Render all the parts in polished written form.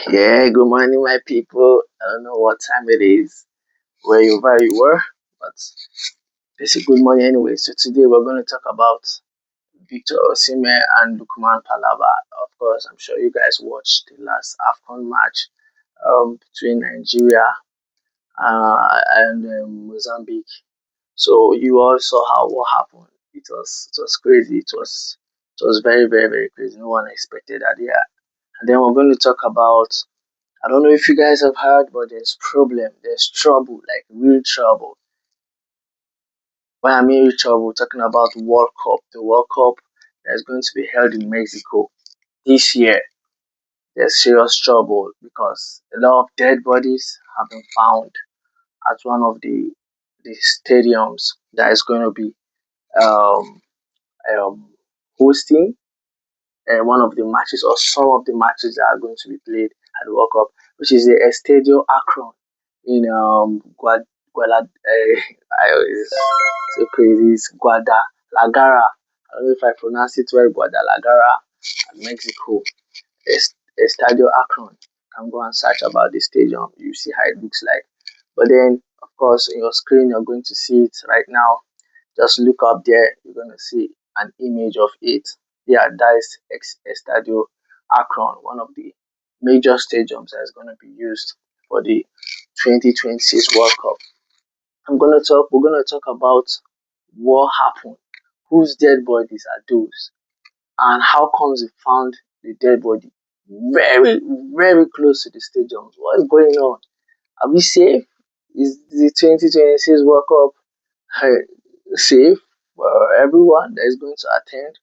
Yeah, good morning, my people. I don't know what time it is, where you were, but it's a good morning anyway. So today we're going to talk about Victor Osimhen and Lukman Palaba. Of course, I'm sure you guys watched the last AFCON match between Nigeria and Mozambique. So you all saw how what happened. It was crazy. It was very crazy. No one expected that. Yeah, and then we're going to talk about I don't know if you guys have heard, but there's problem, there's trouble, like real trouble. When I mean real trouble, talking about World Cup, the World Cup that's going to be held in Mexico this year. There's serious trouble because a lot of dead bodies have been found at one of the stadiums that is going to be um, um, hosting one of the matches or some of the matches that are going to be played at the World Cup, which is the Estadio Akron in it's so crazy. It's Guadalajara. I don't know if I pronounce it well. Guadalajara, Mexico. Estadio Akron. You can go and search about the stadium. You see how it looks like. But then, of course, in your screen, you're going to see it right now. Just look up there. You're going to see an image of it. Yeah, that is Estadio Akron, one of the major stadiums that is going to be used for the 2026 World Cup. We're gonna talk about what happened, whose dead bodies are those, and how comes they found the dead body very close to the stadiums. What is going on? Are we safe? Is the 2026 World Cup safe for everyone that is going to attend?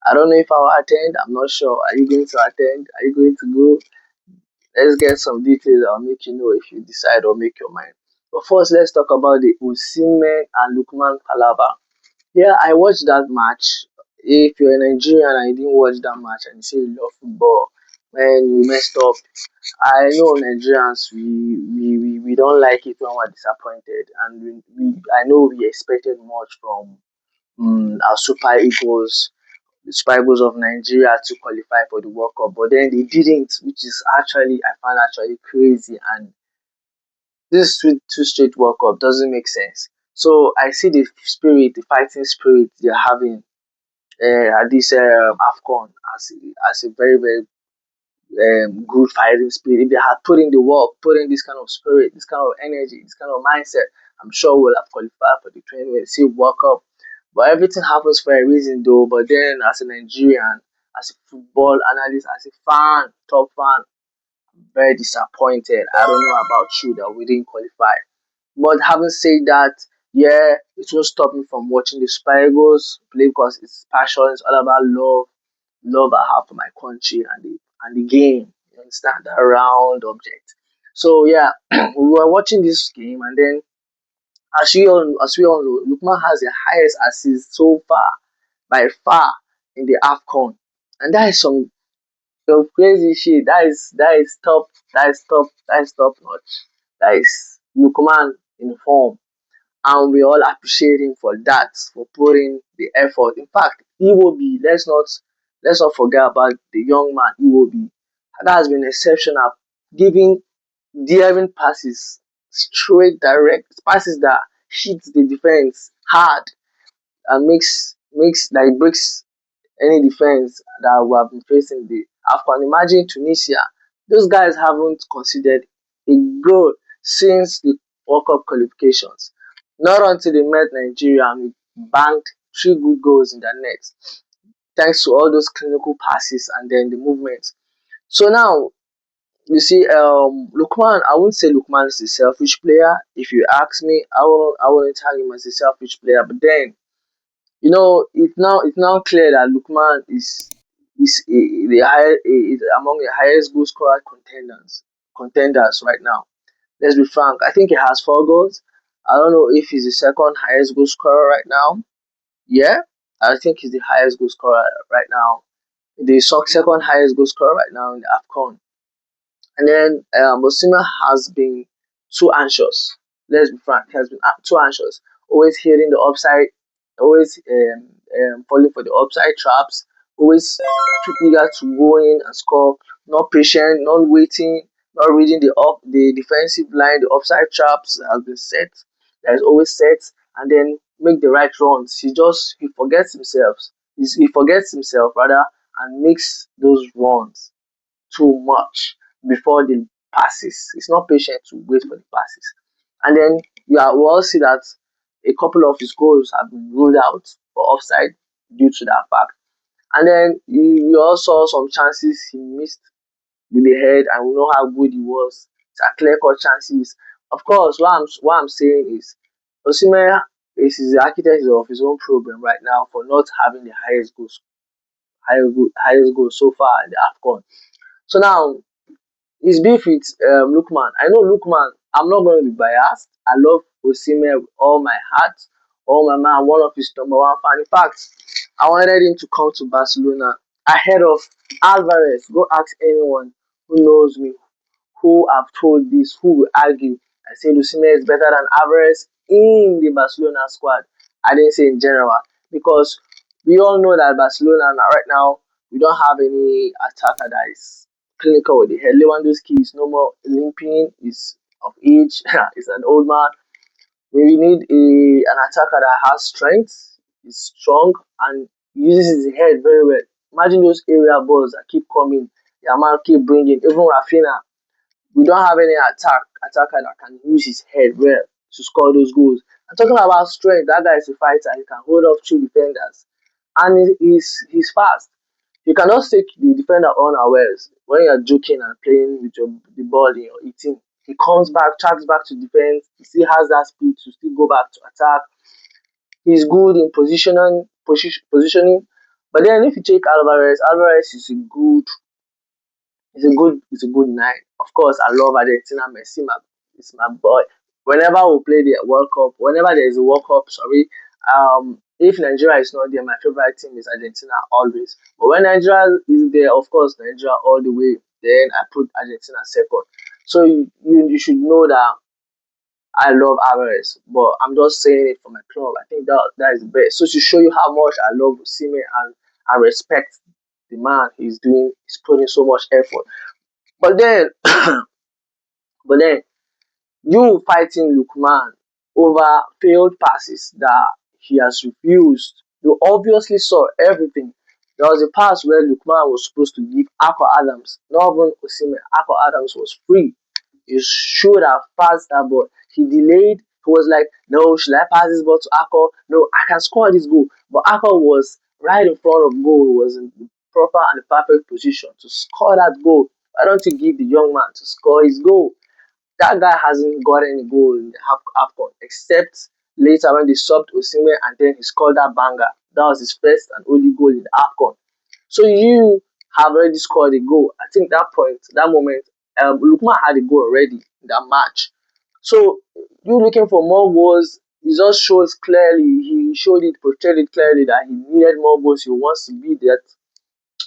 I don't know if I'll attend. I'm not sure. Are you going to attend? Are you going to go? Let's get some details. I'll make you know if you decide or make your mind. But first, let's talk about the Osimhen and Lukman Palaba. Yeah, I watched that match. If you're a Nigerian and you didn't watch that match and you say you love football, man, you messed up. I know Nigerians, we don't like it when we're disappointed, and I know we expected much from our the Super Eagles of Nigeria to qualify for the World Cup, but then they didn't, which is actually I find actually crazy. And this two straight World Cup doesn't make sense. So I see the spirit, the fighting spirit they're having at this AFCON as a very good fighting spirit. If they had put in the work, put in this kind of spirit, this kind of energy, this kind of mindset, I'm sure we'll have qualified for the 2026 World Cup. But everything happens for a reason, though. But then, as a Nigerian, as a football analyst, as a fan, top fan, I'm very disappointed. I don't know about you that we didn't qualify. But having said that, yeah, it won't stop me from watching the Super Eagles play because it's passion. It's all about love I have for my country and the game. You understand that round object. So yeah, we were watching this game, and then as we all know, Lukman has the highest assist so far by far in the AFCON, and that is some crazy shit. That is top. That is top. That is top notch. That is Lukman in form, and we all appreciate him for that, for putting the effort. In fact, Iwobi, let's not forget about the young man Iwobi. That has been exceptional, giving daring passes, straight direct passes that hit the defense hard and makes like breaks any defense that we have been facing the AFCON. Imagine Tunisia. Those guys haven't considered a goal since the World Cup qualifications. Not until they met Nigeria and we banked three good goals in their net. Thanks to all those clinical passes and then the movement. So now you see, Lukman. I wouldn't say Lukman is a selfish player. If you ask me, I wouldn't tag him as a selfish player. But then it's now clear that Lukman is among the highest goal scorer contenders right now. Let's be frank. I think he has 4 goals. I don't know if he's the second highest goal scorer right now. Yeah, I think he's the highest goal scorer right now. The second highest goal scorer right now in the AFCON. And then Mosima has been too anxious. Let's be frank, he has been too anxious. Always hitting the upside, always falling for the upside traps, always too eager to go in and score. not patient, not waiting, not reading the defensive line, the offside traps has been set. That is always set, and then make the right runs. He forgets himself. He forgets himself rather, and makes those runs too much before the passes. He's not patient to wait for the passes. And then we all see that a couple of his goals have been ruled out for offside due to that fact. And then you also saw some chances he missed with the head, and we know how good he was. It's a clear cut chances. Of course, what I'm saying is Osimhen is the architect of his own problem right now for not having the highest goals so far in the AFCON. So now his beef with Lookman. I know Lookman. I'm not going to be biased. I love Osimhen with all my heart, all my mind. I'm one of his number one fan. In fact, I wanted him to come to Barcelona ahead of Alvarez. Go ask anyone who knows me, who have told this, who will argue. I say Osimhen is better than Alvarez in the Barcelona squad. I didn't say in general because we all know that Barcelona right now we don't have any attacker that is clinical with the head. Lewandowski is no more limping, is of age, is an old man. We need an attacker that has strength, is strong, and uses his head very well. Imagine those area balls that keep coming. Yamal keep bringing. Even Rafinha, we don't have any attacker that can use his head well to score those goals. I'm talking about strength. That guy is a fighter. He can hold off two defenders, and he's fast. You cannot take the defender unawares when you're joking and playing with the ball in your 18. He comes back, tracks back to defense. He still has that speed to still go back to attack. He's good in positioning. But then if you take Alvarez, Alvarez is a good nine. Of course, I love Argentina. Messi, is my boy. Whenever we play the World Cup, whenever there is a World Cup, sorry, if Nigeria is not there, my favorite team is Argentina always. But when Nigeria is there, of course, Nigeria all the way. Then I put Argentina second. So you should know that I love Alvarez, but I'm just saying it for my club. I think that is the best. So to show you how much I love Sime and I respect the man, he's putting so much effort. But then, but then you fighting Lukman over failed passes that he has refused. You obviously saw everything. There was a pass where Lukman was supposed to give Akko Adams, not even Osimhen. Akko Adams was free. He should have passed that ball. He delayed. He was like, no, should I pass this ball to Akko? No, I can score this goal. But Akko was right in front of goal. He was in the proper and the perfect position to score that goal. Why don't you give the young man to score his goal? That guy hasn't got any goal in the AFCON except later when they subbed Osimhen and then he scored that banger. That was his first and only goal in the AFCON. So you have already scored a goal. I think that moment, Lukman had a goal already in that match. So you looking for more goals, it just shows clearly, he showed it, portrayed it clearly that he needed more goals. He wants to be that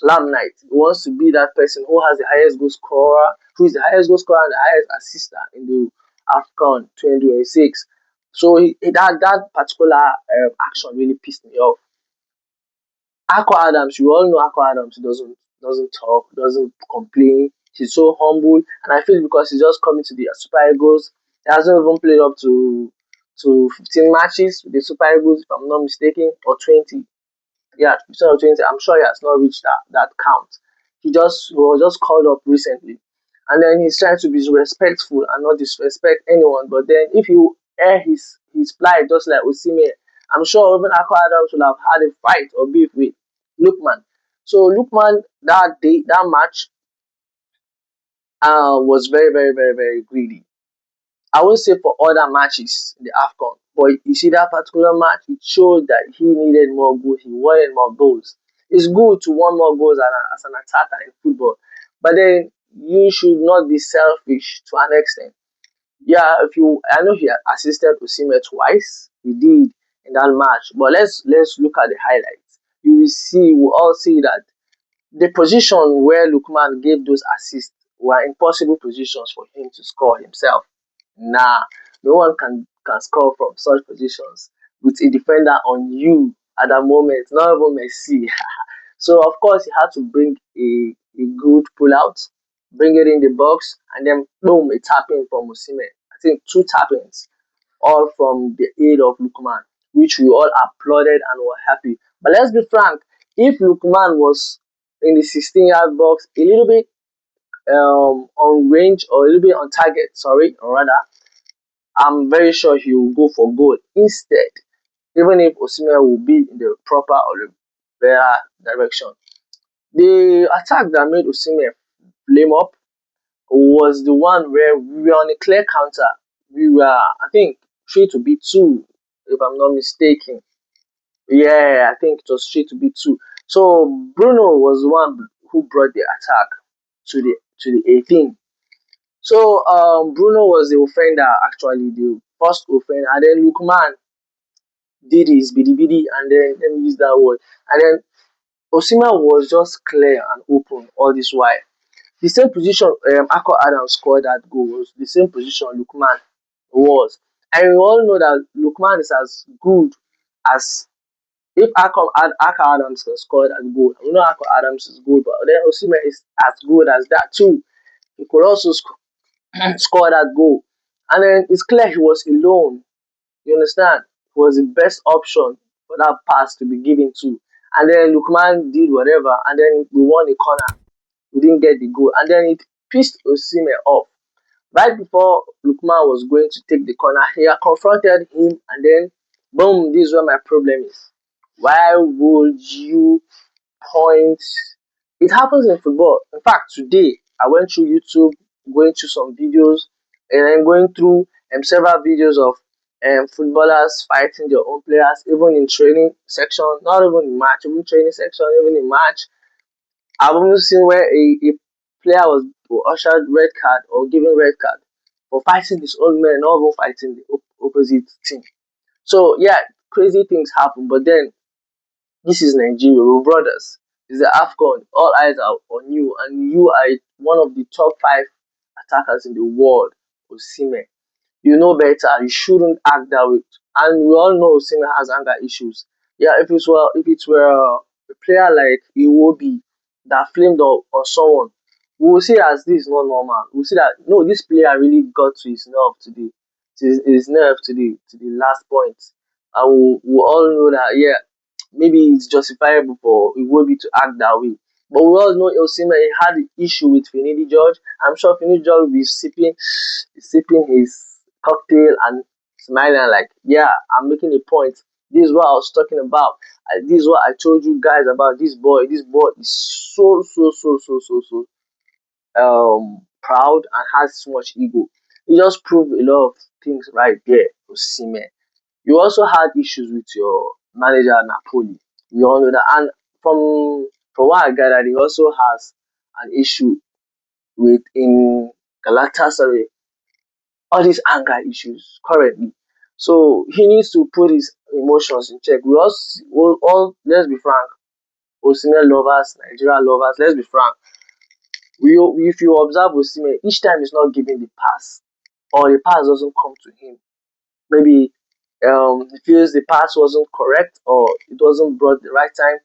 Lamb Knight. He wants to be that person who has the highest goal scorer, who is the highest goal scorer and the highest assister in the AFCON 2026. So that particular action really pissed me off. Akko Adams, you all know Akko Adams doesn't talk, doesn't complain. He's so humble, and I feel because he's just coming to the Super Eagles, he hasn't even played up to 15 matches with the Super Eagles, if I'm not mistaken, or 20. Yeah, 2020. I'm sure he has not reached that count. He was just called up recently, and then he's trying to be respectful and not disrespect anyone. But then if you air his plight just like Osimhen, I'm sure even Akko Adams will have had a fight or beef with Lookman. So Lookman that match was very very very very greedy. I won't say for other matches in the AFCON, but you see that particular match, it showed that he needed more goals. He wanted more goals. It's good to want more goals as an attacker in football, but then you should not be selfish to an extent. Yeah, I know he assisted Osimhen twice. He did in that match, but let's look at the highlights. You will see, we all see that the position where Lukman gave those assists were impossible positions for him to score himself. Nah, no one can score from such positions with a defender on you at that moment, not even Messi. So of course he had to bring a good pull out, bring it in the box, and then boom, a tapping from Osimhen. I think two tappings, all from the aid of Lukman, which we all applauded and were happy. But let's be frank, if Lukman was in the 16-yard box a little bit on range or a little bit on target, sorry, or rather, I'm very sure he will go for goal instead, even if Osimhen will be in the proper or the better direction. The attack that made Osimhen flame up was the one where we were on a clear counter. We were, I think, 3-2, if I'm not mistaken. Yeah, I think it was 3-2. So Bruno was the one who brought the attack to the 18. So Bruno was the offender, actually the first offender, and then Lukman did his bidi bidi, and then let me use that word, and then Osima was just clear and open all this while. The same position Akko Adams scored that goal was the same position Lukman was. And we all know that Lukman is as good as if Akko Adams can score that goal. We know Akko Adams is good, but then Osima is as good as that too. He could also score that goal. And then it's clear he was alone. You understand? He was the best option for that pass to be given to. And then Lukman did whatever, and then we won a corner. We didn't get the goal. And then it pissed Osimhen off. Right before Lukman was going to take the corner, he had confronted him, and then boom, this is where my problem is. Why would you point? It happens in football. In fact, today I went through YouTube, going through some videos, and then going through several videos of footballers fighting their own players, even in training section, not even in match, even training section, even in match. I've even seen where a player was ushered red card or given red card for fighting his own men, not even fighting the opposite team. So yeah, crazy things happen. But then this is Nigeria, we're brothers. It's the AFCON. All eyes are on you, and you are one of the top five attackers in the world, Osimhen. You know better. You shouldn't act that way. And we all know Osimhen has anger issues. Yeah, if it were a player like Iwobi that flamed on someone, we will see as this is not normal. We'll see that no, this player really got to his nerve to his nerve to the last point. And we all know that yeah, maybe it's justifiable for Iwobi to act that way. But we all know Osimhen had an issue with Finidi George. I'm sure Finidi George will be sipping his cocktail and smiling like, yeah, I'm making a point. This is what I was talking about. This is what I told you guys about this boy. This boy is so proud and has so much ego. He just proved a lot of things right there, Osimhen. You also had issues with your manager Napoli. We all know that, and from what I gathered, he also has an issue with in Galatasaray, all these anger issues currently. So he needs to put his emotions in check. We all let's be frank, Osimhen lovers, Nigeria lovers, let's be frank. If you observe Osimhen, each time he's not giving the pass, or the pass doesn't come to him, maybe he feels the pass wasn't correct or it wasn't brought the right time.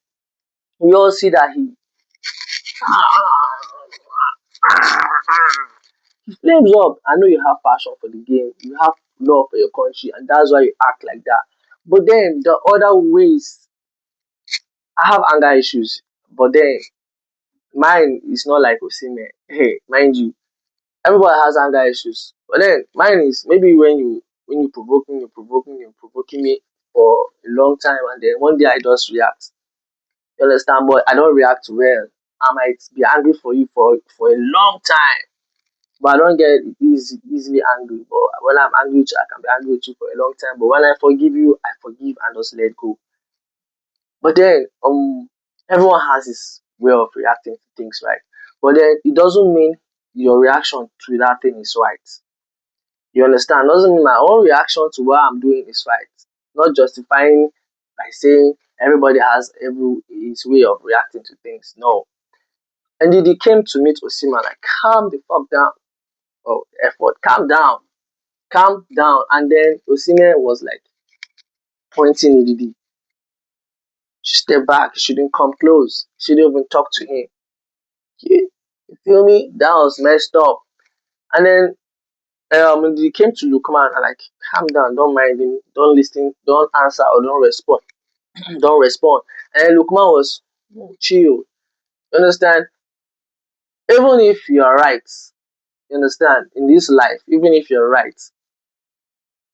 We all see that he flames up. I know you have passion for the game, you have love for your country, and that's why you act like that. But then the other ways, I have anger issues, but then mine is not like Osimhen. Hey, mind you, everybody has anger issues. But then mine is maybe when you provoking me for a long time, and then one day I just react. You understand? But I don't react well. I might be angry for you for a long time, but I don't get easily angry. But when I'm angry with you, I can be angry with you for a long time. But when I forgive you, I forgive and just let go. But then everyone has his way of reacting to things, right? But then it doesn't mean your reaction to that thing is right. You understand? Doesn't mean my own reaction to what I'm doing is right. Not justifying by saying everybody has every his way of reacting to things. No. And then he came to meet Osima like, calm the fuck down. Oh, effort, calm down, calm down. And then Osima was like pointing Ndidi. She stepped back. She didn't come close. She didn't even talk to him. You feel me? That was messed up. And then when it came to Lukman, I like calm down, don't mind him, don't listen, don't answer or don't respond, don't respond. And Lukman was chill. You understand? Even if you're right, you understand, in this life, even if you're right,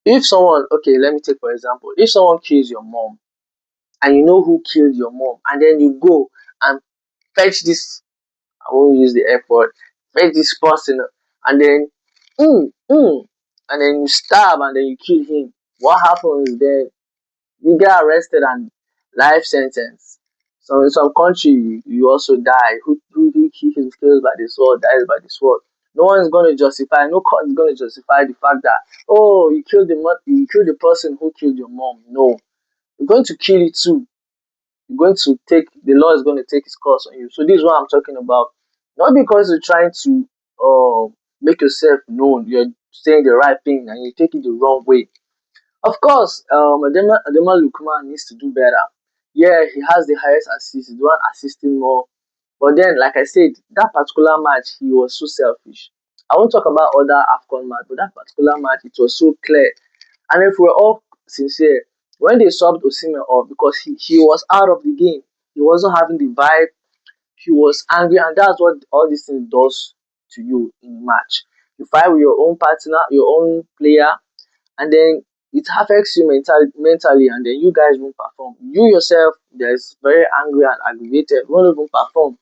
if someone, okay, let me take for example, if someone kills your mom and you know who killed your mom, and then you go and fetch this, I won't use the F word, fetch this person, and then, and then you stab and then you kill him, what happens then? You get arrested and life sentence. So in some country you also die. Who kills by the sword dies by the sword. No one is going to justify. No court is going to justify the fact that, oh, you killed the person who killed your mom. No, you're going to kill it too. You're going to take the law is going to take its course on you. So this is what I'm talking about. Not because you're trying to make yourself known. You're saying the right thing and you take it the wrong way. Of course, Adema Lukman needs to do better. Yeah, he has the highest assist, he's the one assisting more. But then, like I said, that particular match, he was so selfish. I won't talk about other AFCON match, but that particular match, it was so clear. And if we're all sincere, when they subbed Osimhen off, because he was out of the game, he wasn't having the vibe, he was angry, and that's what all these things does to you in a match. You fight with your own partner, your own player, and then it affects you mentally, and then you guys won't perform. You yourself, there's very angry and aggravated, won't even perform.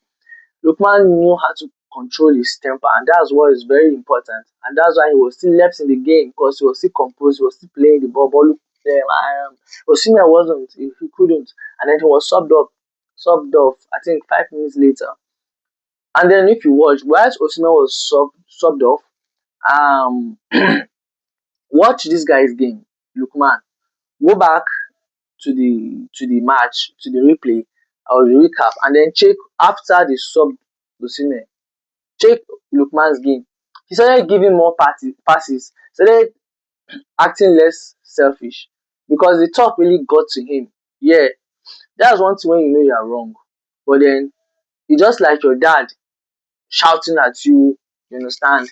Lukman knew how to control his temper, and that's what is very important. And that's why he was still left in the game because he was still composed, he was still playing the ball. But look, Osimhen wasn't, he couldn't, and then he was subbed off. I think 5 minutes later. And then if you watch, whilst Osimhen was subbed off, um, watch this guy's game, Lukman. Go back to the match, to the replay or the recap, and then check after the sub Osimhen. Check Lookman's game. He started giving more passes, started acting less selfish because the talk really got to him. Yeah, that's one thing when you know you are wrong. But then it's just like your dad shouting at you, you understand?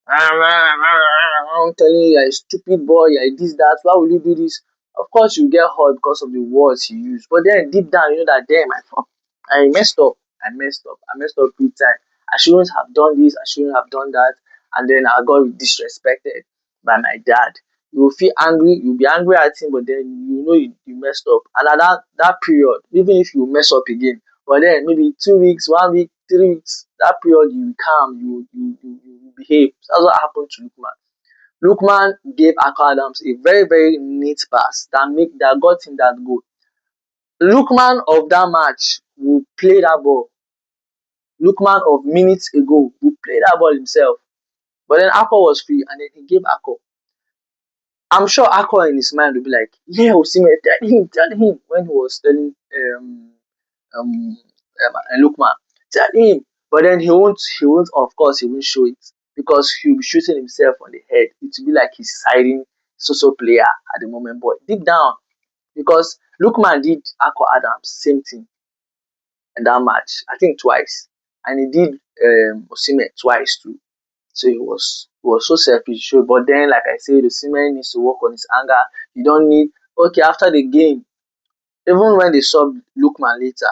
I'm telling you, you're a stupid boy, you're this, that. Why will you do this? Of course, you get hurt because of the words you use. But then deep down, you know that, damn, I messed up. I messed up. I messed up big time. I shouldn't have done this. I shouldn't have done that. And then I got disrespected by my dad. You will feel angry. You'll be angry at him, but then you know you messed up. And at that period, even if you mess up again, but then maybe 2 weeks, 1 week, 3 weeks, that period you calm, you behave. That's what happened to Lukman. Lukman gave Akko Adams a very, very neat pass that got him that goal. Lukman of that match will play that ball. Lukman of minutes ago will play that ball himself. But then Akko was free and then he gave Akko. I'm sure Akko in his mind will be like, yeah, Osimhen, tell him when he was telling um, Lukman, tell him. But then he won't, of course, he won't show it because he'll be shooting himself on the head. It will be like he's siding so player at the moment. But deep down, because Lukman did Akko Adams same thing in that match, I think twice, and he did Osimhen twice too. So he was so selfish. Sure. But then, like I said, Osimhen needs to work on his anger. You don't need, okay, after the game, even when they subbed Lukman later,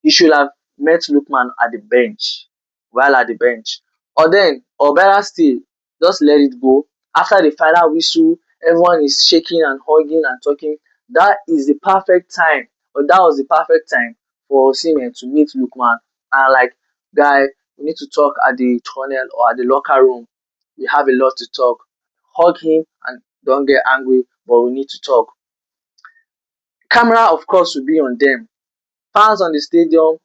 you should have met Lukman at the bench, while at the bench. Or better still, just let it go. After the final whistle, everyone is shaking and hugging and talking. That is the perfect time, or that was the perfect time for Osimhen to meet Lukman and like, guy, we need to talk at the tunnel or at the locker room. We have a lot to talk. Hug him and don't get angry, but we need to talk. Camera, of course, will be on them. Fans on the stadium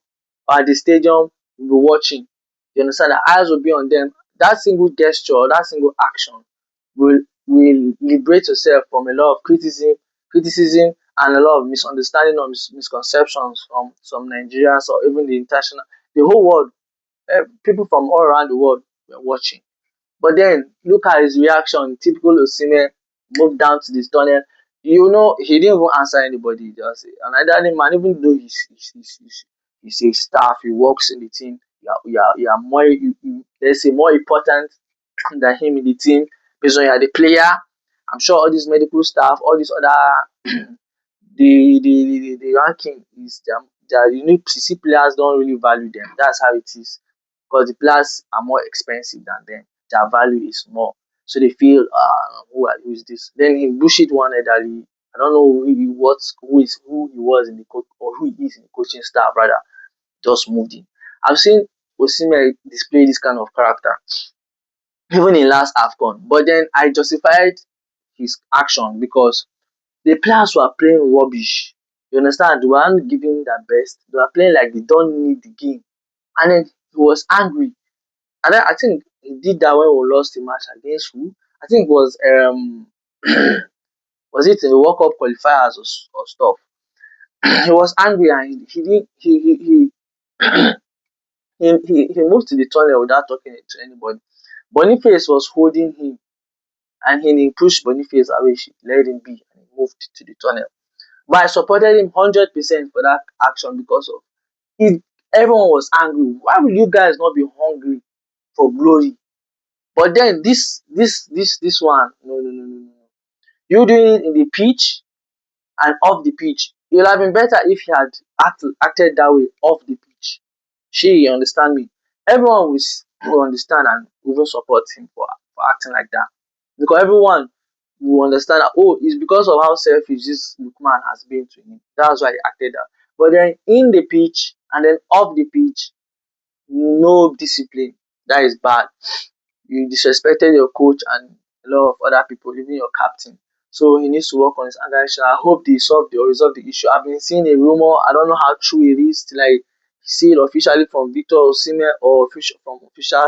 or at the stadium will be watching. You understand? The eyes will be on them. That single gesture, that single action will liberate yourself from a lot of criticism and a lot of misunderstanding or misconceptions from some Nigerians or even the whole world. People from all around the world were watching. But then look at his reaction. Typical Osimhen moved down to the tunnel. You know, he didn't even answer anybody. Just an elderly man, even though he's a staff, he works in the team. you are more let's say more important than him in the team based on you are the player. I'm sure all these medical staff, all these other the ranking is their you need to see players don't really value them. That's how it is. Because the players are more expensive than them. Their value is more. So they feel who is this? Then he bullshit one elderly. I don't know who he was in the coach or who he is in the coaching staff rather, just moved in. I've seen Osimhen display this kind of character even in last AFCON. But then I justified his action because the players were playing rubbish. You understand? They weren't giving their best. They were playing like they don't need the game. And then he was angry. And then I think he did that when we lost the match against who? I think it was was it in the World Cup qualifiers or stuff. He was angry and he didn't he moved to the tunnel without talking to anybody. Boniface was holding him and he pushed Boniface away. She let him be and he moved to the tunnel. But I supported him 100% for that action because of it. Everyone was angry. Why will you guys not be hungry for glory? But then this one, no. You doing it in the pitch and off the pitch. It would have been better if he had acted that way off the pitch. You understand me? Everyone will understand and will support him for acting like that. Because everyone will understand that, oh, it's because of how selfish this Lukman has been to him. That's why he acted that. But then in the pitch and then off the pitch, no discipline. That is bad. You disrespected your coach and a lot of other people, even your captain. So he needs to work on his anger issue. I hope they solve the or resolve the issue. I've been seeing a rumor. I don't know how true it is till I see it officially from Victor Osimhen or official from official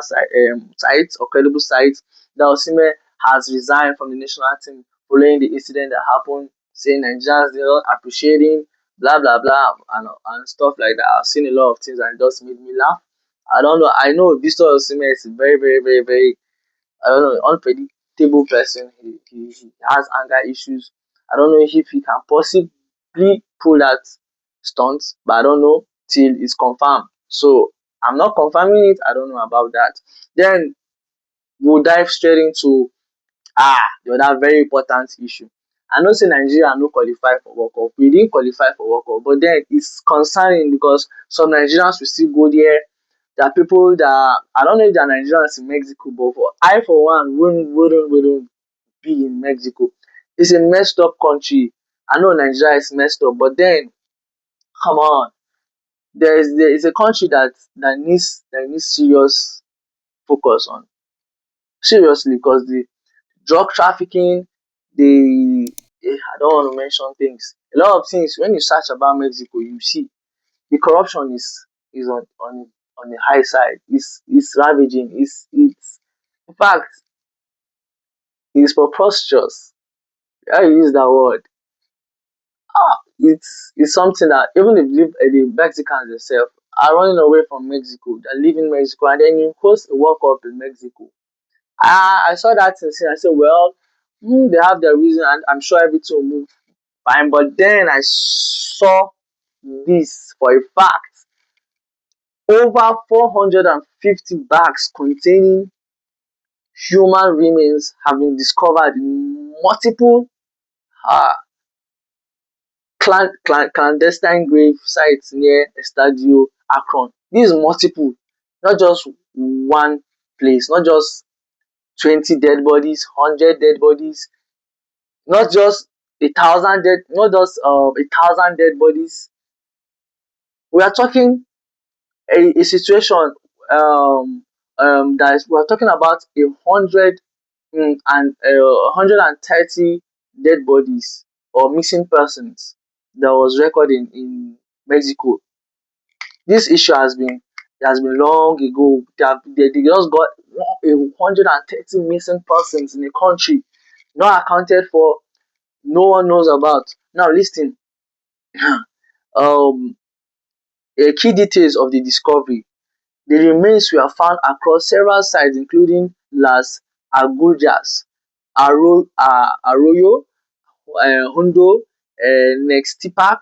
sites or credible sites that Osimhen has resigned from the national team following the incident that happened, saying Nigerians did not appreciate him, blah blah blah, and stuff like that. I've seen a lot of things and it just made me laugh. I don't know. I know Victor Osimhen is very I don't know unpredictable person. He has anger issues. I don't know if he can possibly pull that stunt, but I don't know till it's confirmed. So I'm not confirming it. I don't know about that. Then we'll dive straight into the other very important issue. I know say Nigeria no qualify for World Cup. We didn't qualify for World Cup, but then it's concerning because some Nigerians will still go there. There are people that I don't know if they are Nigerians in Mexico, but for one wouldn't be in Mexico. It's a messed up country. I know Nigeria is messed up, but then come on, there is a country that needs serious focus on seriously because the drug trafficking, the I don't want to mention things. A lot of things when you search about Mexico, you see the corruption is on the high side. It's ravaging. It's in fact it's preposterous. I use that word. It's something that even the Mexicans themselves are running away from Mexico. They're leaving Mexico and then you host a World Cup in Mexico. I saw that and I said, well, they have their reason and I'm sure everything will move fine. But then I saw this for a fact. Over 450 bags containing human remains have been discovered in multiple uh, clandestine grave sites near Estadio Akron. This is multiple, not just one place, not just 20 dead bodies, 100 dead bodies, not just not just 1,000 dead bodies. We are talking a situation that is, we are talking about 130 dead bodies or missing persons that was recorded in Mexico. This issue has been long ago. They just got 130 missing persons in a country not accounted for, no one knows about. Now listen, um key details of the discovery. The remains were found across several sites including Las Agujas, Arroyo Hondo, Nextipac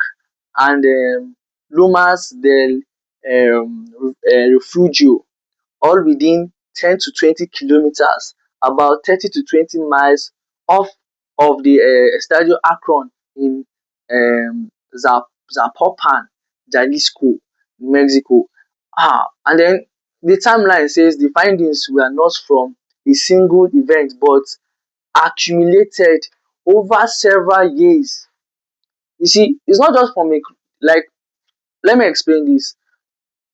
and Lomas del Refugio, all within 10 to 20 kilometers, about 30 to 20 miles off of the Estadio Akron in Zapopan, Jalisco, Mexico. And then the timeline says the findings were not from a single event but accumulated over several years. You see, it's not just from a, like, let me explain this.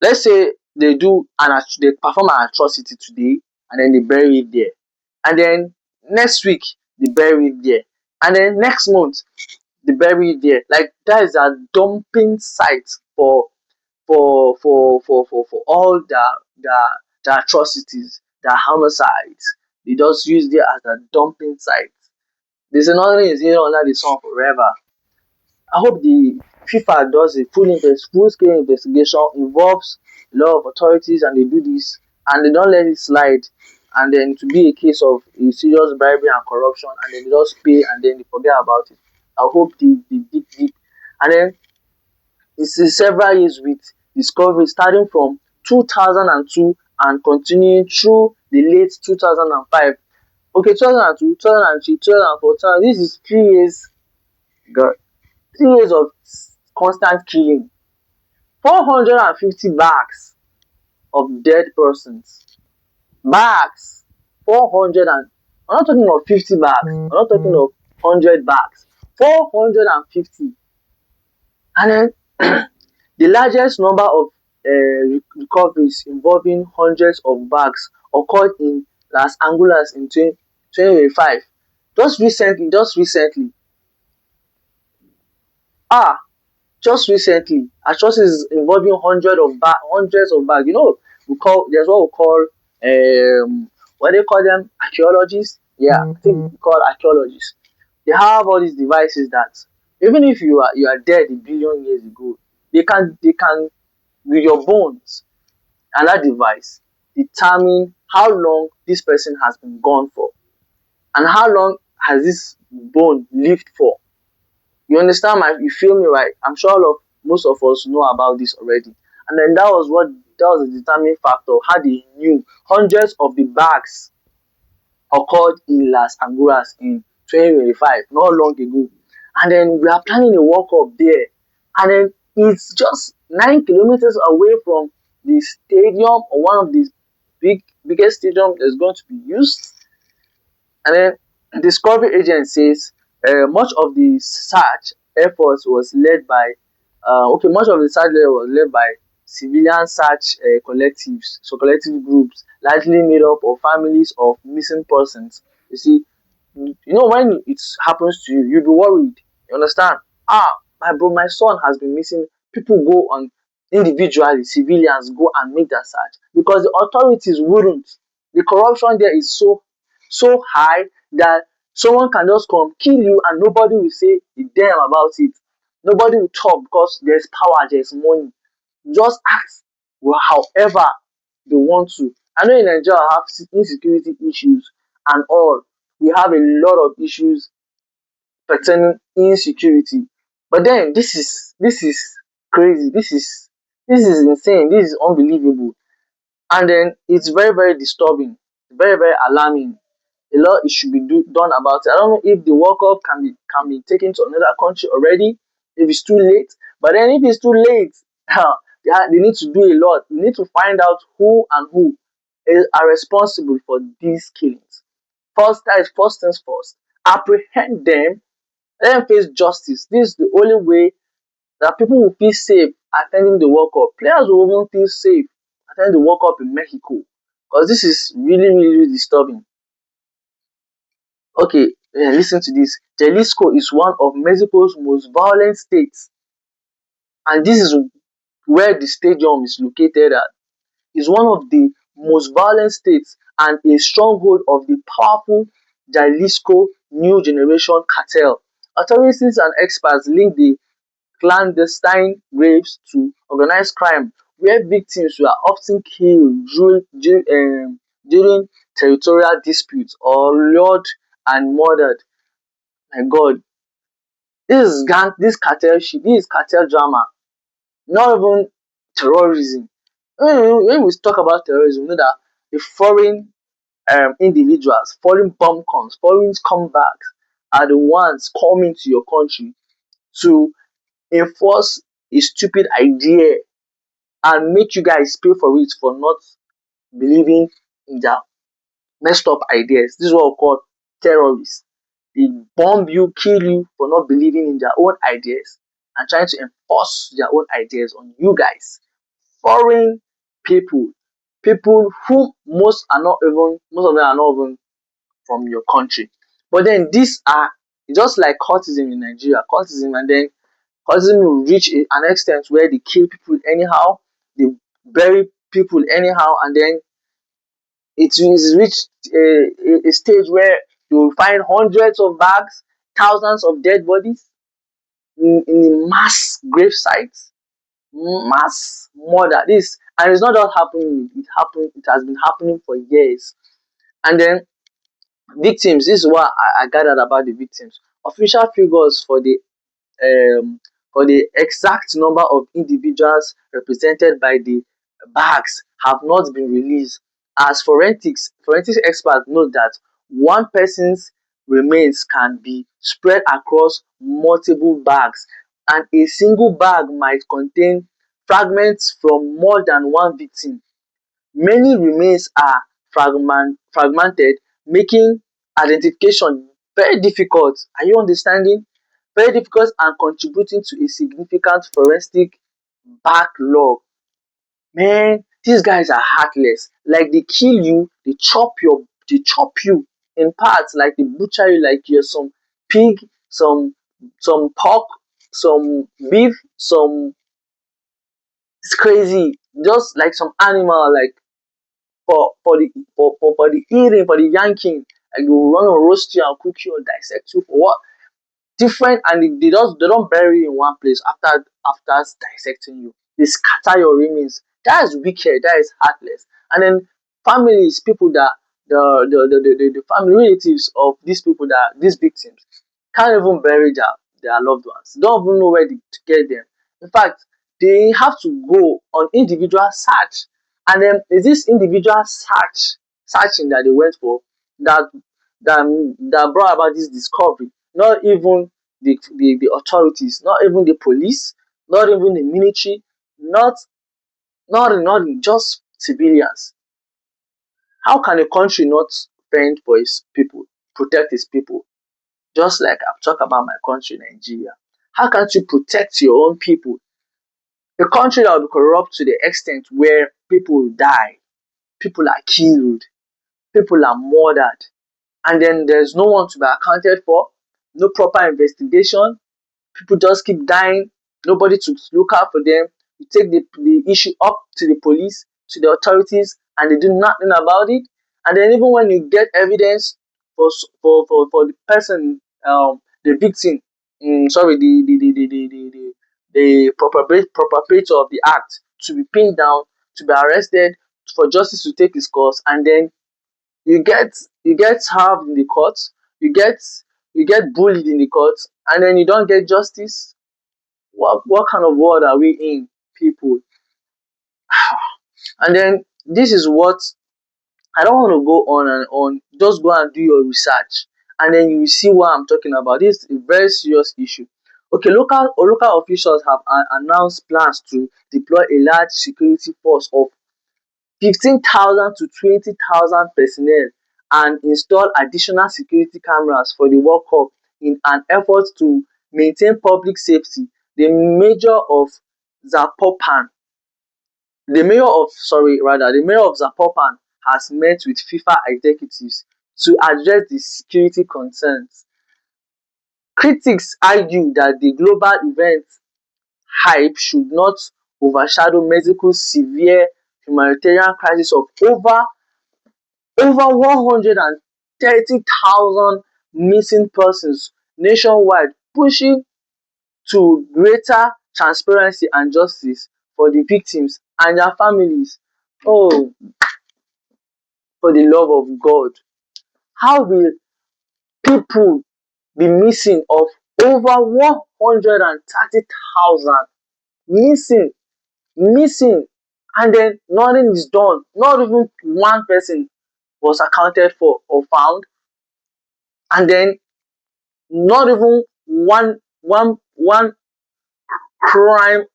Let's say they perform an atrocity today and then they bury it there. And then next week they bury it there. And then next month they bury it there. Like that is a dumping site for all the atrocities, the homicides. They just use there as a dumping site. There's another thing is here under the sun forever. I hope the FIFA does a full scale investigation, involves a lot of authorities, and they do this and they don't let it slide. And then to be a case of a serious bribery and corruption, and then they just pay and then they forget about it. I hope they dig deep. And then it's several years with discovery starting from 2002 and continuing through the late 2005. Okay, 2002, 2003, 2004, this is 3 years. God, 3 years of constant killing, 450 bags of dead persons, bags, 400 and, I'm not talking of 50 bags, I'm not talking of 100 bags, 450. And then the largest number of recoveries involving hundreds of bags occurred in Las Angulas in 2025. Just recently, ah, just recently, atrocities involving hundreds of bags. You know, there's what we call what they call them, archaeologists. Yeah, I think we call archaeologists. They have all these devices that even if you are dead a billion years ago, they can with your bones and that device determine how long this person has been gone for and how long has this bone lived for. You feel me, right? I'm sure most of us know about this already. And then that was the determining factor, how they knew hundreds of the bags occurred in Las Angulas in 2025, not long ago. And then we are planning a walk up there. And then it's just 9 kilometers away from the stadium, or one of the biggest stadium that's going to be used. And then discovery agent says much of the search efforts was led by much of the search effort was led by civilian search collectives, so collective groups largely made up of families of missing persons. You see, when it happens to you, you'll be worried. You understand? My son has been missing. People go on individually, civilians go and make that search because the authorities wouldn't. The corruption there is so high that someone can just come kill you and nobody will say a damn about it. Nobody will talk because there's power, there's money. Just ask however they want to. I know in Nigeria I have insecurity issues and all. We have a lot of issues pertaining insecurity. But then this is crazy. This is insane. This is unbelievable. And then it's very, very disturbing, very, very alarming. A lot it should be done about it. I don't know if the World Cup can be taken to another country already, if it's too late. But then if it's too late, they need to do a lot. We need to find out who are responsible for these killings. First, that is first things first. Apprehend them, let them face justice. This is the only way that people will feel safe attending the World Cup. Players will even feel safe attending the World Cup in Mexico because this is really, really, really disturbing. Okay, listen to this. Jalisco is one of Mexico's most violent states, and this is where the stadium is located at. Is one of the most violent states and a stronghold of the powerful Jalisco New Generation Cartel. Authorities and experts link the clandestine graves to organized crime, where victims were often killed during territorial disputes or lured and murdered. My God, this is cartel shit. This is cartel drama. Not even terrorism. When we talk about terrorism, we know that the foreign individuals, foreign bumpkins, foreign scumbags are the ones coming to your country to enforce a stupid idea and make you guys pay for it for not believing in their messed up ideas. This is what we call terrorists. They bomb you, kill you for not believing in their own ideas and trying to enforce their own ideas on you guys. Foreign people, people who most of them are not even from your country. But then these are just like cultism in Nigeria, cultism, and then cultism will reach an extent where they kill people anyhow, they bury people anyhow, and then it is reached a stage where you will find hundreds of bags, thousands of dead bodies in mass grave sites, mass murder. This and it's not just happening. It happened. It has been happening for years. And then victims. This is what I gathered about the victims. Official figures um, for the exact number of individuals represented by the bags have not been released, as forensics experts note that one person's remains can be spread across multiple bags, and a single bag might contain fragments from more than one victim. Many remains are fragmented, making identification very difficult. Are you understanding? Very difficult and contributing to a significant forensic backlog. Man, these guys are heartless. Like they kill you, they chop you in parts, like they butcher you like you're some pig, some pork, some beef, some it's crazy. Just like some animal, like for the eating, for the yanking, like they will run and roast you and cook you or dissect you for what? Different, and they don't bury you in one place after dissecting you. They scatter your remains. That is wicked, that is heartless. And then families, people that the family relatives of these people that these victims can't even bury their loved ones. They don't even know where to get them. In fact, they have to go on individual search. And then is this individual searching that they went for that that brought about this discovery. Not even the authorities, not even the police, not even the military, not not just civilians. How can a country not fend for its people, protect its people? Just like I've talked about my country, Nigeria. How can't you protect your own people? A country that will be corrupt to the extent where people die, people are killed, people are murdered, and then there's no one to be accounted for, no proper investigation, people just keep dying, nobody to look out for them. You take the issue up to the police, to the authorities, and they do nothing about it. And then even when you get evidence for the person, the victim, sorry, the perpetrator of the act to be pinned down, to be arrested, for justice to take its course, and then you get you get harmed in the court, you get you get bullied in the court, and then you don't get justice. What kind of world are we in, people? And then this is what I don't want to go on and on. Just go and do your research, and then you will see what I'm talking about. This is a very serious issue. Okay, local officials have announced plans to deploy a large security force of 15,000 to 20,000 personnel and install additional security cameras for the World Cup in an effort to maintain public safety. The mayor of Zapopan, the mayor of Zapopan has met with FIFA executives to address the security concerns. Critics argue that the global event hype should not overshadow Mexico's severe humanitarian crisis of over 130,000 missing persons nationwide, pushing to greater transparency and justice for the victims and their families. Oh, for the love of God. How will people be missing of over 130,000 missing? missing, and then nothing is done. Not even one person was accounted for or found, and then not even one crime.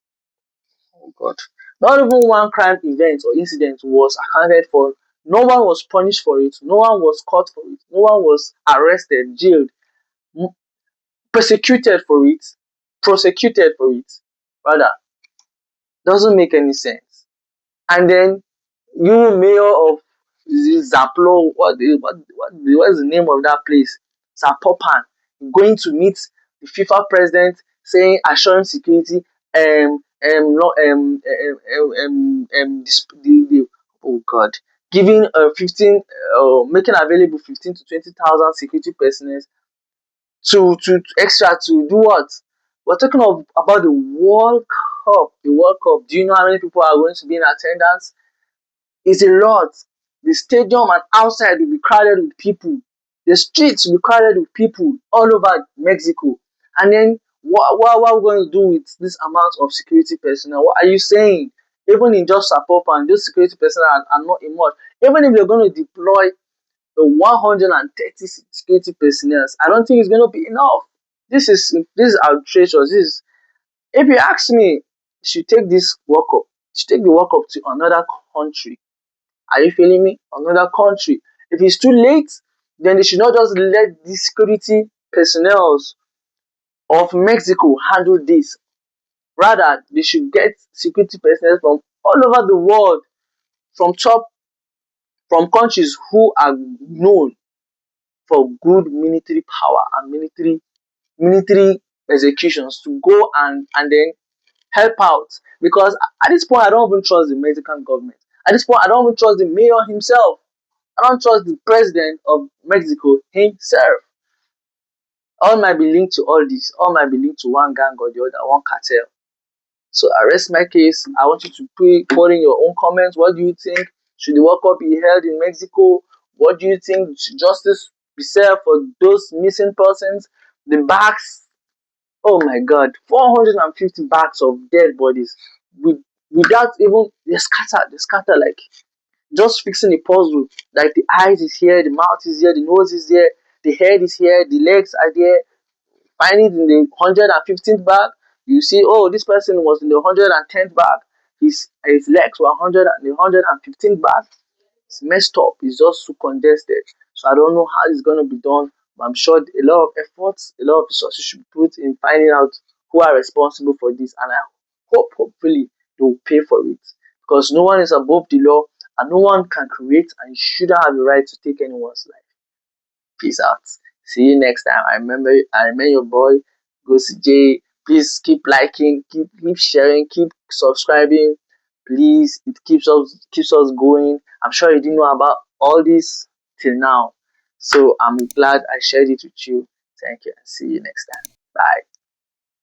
Oh God! Not even one crime event or incident was accounted for. No one was punished for it. No one was caught for it. No one was arrested, jailed, persecuted for it, prosecuted for it. Rather, doesn't make any sense. And then you mayor of Zaplo, what is the name of that place? Zapopan, going to meet the FIFA president, saying assuring security, no, oh God, giving 15, making available 15 to 20,000 security personnel to extra to do what? We're talking about the World Cup. The World Cup. Do you know how many people are going to be in attendance? It's a lot. The stadium and outside will be crowded with people. The streets will be crowded with people all over Mexico. And then what are we going to do with this amount of security personnel? What are you saying? Even in just Zapopan, those security personnel are not enough. Even if they're going to deploy the 130 security personnel, I don't think it's going to be enough. This is outrageous. If you ask me, you should take this World Cup. You should take the World Cup to another country. Are you feeling me? Another country. If it's too late, then they should not just let the security personnel of Mexico handle this. Rather, they should get security personnel from all over the world, from from countries who are known for good military power and military executions to go and then help out. Because at this point, I don't even trust the Mexican government. At this point, I don't even trust the mayor himself. I don't trust the president of Mexico himself. All might be linked to all this. All might be linked to one gang or the other, one cartel. So I rest my case. I want you to put in your own comments. What do you think? Should the World Cup be held in Mexico? What do you think? Should justice be served for those missing persons? The bags, oh my God, 450 bags of dead bodies with, without even, they scatter like just fixing a puzzle. Like the eyes is here, the mouth is here, the nose is here, the head is here, the legs are there. Find it in the 115th bag. You see, oh, this person was in the 110th bag. His legs were 100 and the 115th bag. It's messed up. It's just too congested. So I don't know how it's gonna be done. But I'm sure a lot of efforts, a lot of resources should be put in finding out who are responsible for this. And I hopefully they will pay for it. Because no one is above the law and no one can create and shouldn't have the right to take anyone's life. Peace out. See you next time. I remember your boy, Gosi J. Please keep liking, keep sharing, keep subscribing. Please, it keeps us going. I'm sure you didn't know about all this till now. So I'm glad I shared it with you. Thank you and see you next time. Bye.